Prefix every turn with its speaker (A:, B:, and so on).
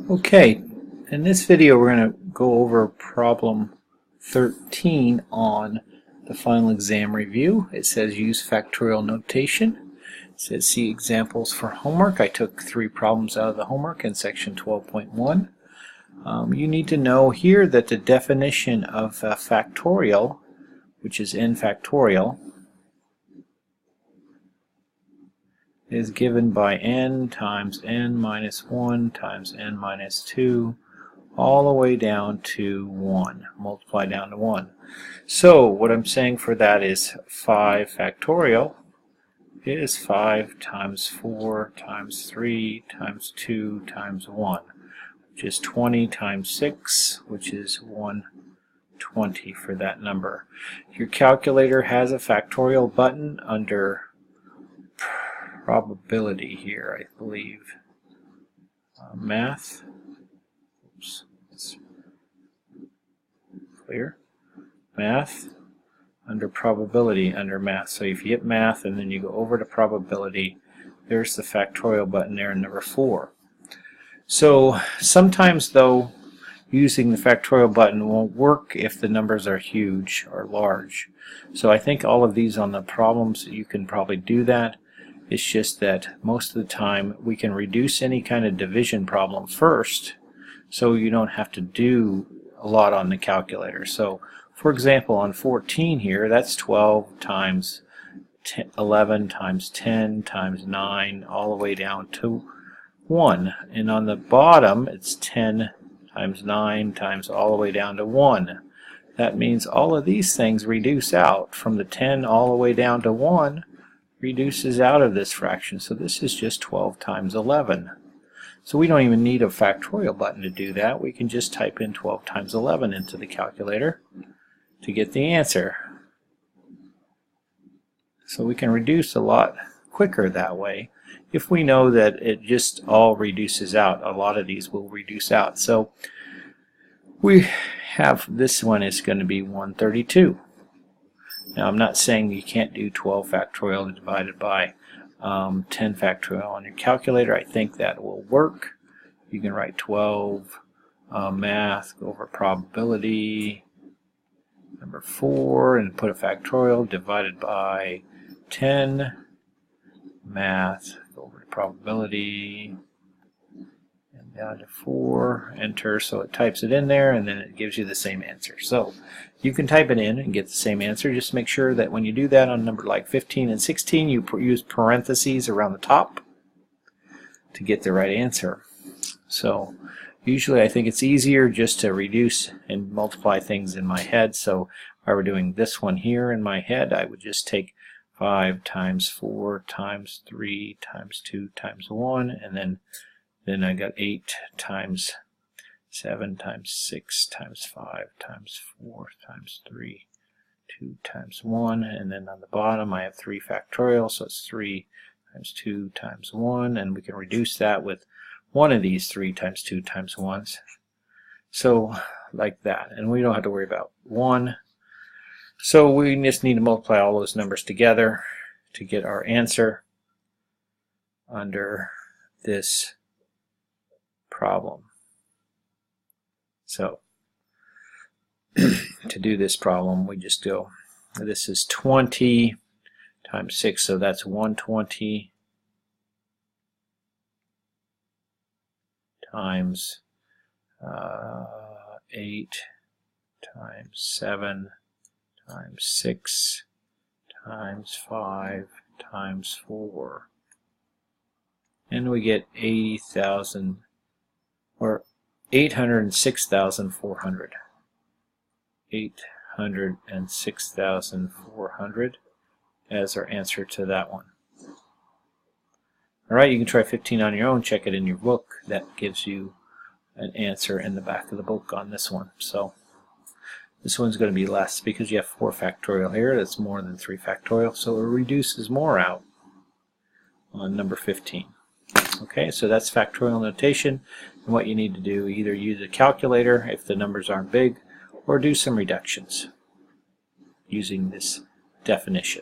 A: Okay, in this video we're going to go over problem 13 on the final exam review. It says use factorial notation. It says see examples for homework. I took 3 problems out of the homework in section 12.1. You need to know here that the definition of factorial, which is n factorial, is given by n times n minus 1 times n minus 2 all the way down to 1, multiply down to 1. So what I'm saying for that is 5 factorial is 5 times 4 times 3 times 2 times 1, which is 20 times 6, which is 120 for that number. Your calculator has a factorial button under probability here, I believe. Math. Oops, it's clear. Math under probability under math. So if you hit math and then you go over to probability, there's the factorial button there in number 4. So sometimes though using the factorial button won't work if the numbers are huge or large. So I think all of these on the problems you can probably do that. It's just that most of the time we can reduce any kind of division problem first so you don't have to do a lot on the calculator. So for example on 14 here, that's 12 times 11 times 10 times 9 all the way down to 1. And on the bottom it's 10 times 9 times all the way down to 1. That means all of these things reduce out from the 10 all the way down to 1. Reduces out of this fraction, so this is just 12 times 11. So we don't even need a factorial button to do that. We can just type in 12 times 11 into the calculator to get the answer. So we can reduce a lot quicker that way if we know that it just all reduces out. A lot of these will reduce out. So we have this one is going to be 132. Now I'm not saying you can't do 12 factorial divided by 10 factorial on your calculator. I think that will work. You can write 12 math, go over probability, number 4, and put a factorial divided by 10 math, go over to probability, and down to 4, enter, so it types it in there and then it gives you the same answer. So you can type it in and get the same answer. Just make sure that when you do that on a number like 15 and 16, you use parentheses around the top to get the right answer. So usually I think it's easier just to reduce and multiply things in my head. So if I were doing this one here in my head, I would just take 5 times 4 times 3 times 2 times 1, and then I got 8 times 7 times 6 times 5 times 4 times 3, 2 times 1, and then on the bottom I have 3 factorial, so it's 3 times 2 times 1, and we can reduce that with one of these 3 times 2 times 1s. So like that, and we don't have to worry about 1. So we just need to multiply all those numbers together to get our answer under this problem. So to do this problem, we just go, this is 20 times 6, so that's 120 times 8 times 7 times 6 times 5 times 4. And we get 80,000, or 806,400. 806,400 as our answer to that one. Alright, you can try 15 on your own, check it in your book. That gives you an answer in the back of the book on this one. So this one's going to be less because you have 4 factorial here. That's more than 3 factorial, so it reduces more out on number 15. Okay, so that's factorial notation, and what you need to do, either use a calculator if the numbers aren't big, or do some reductions using this definition.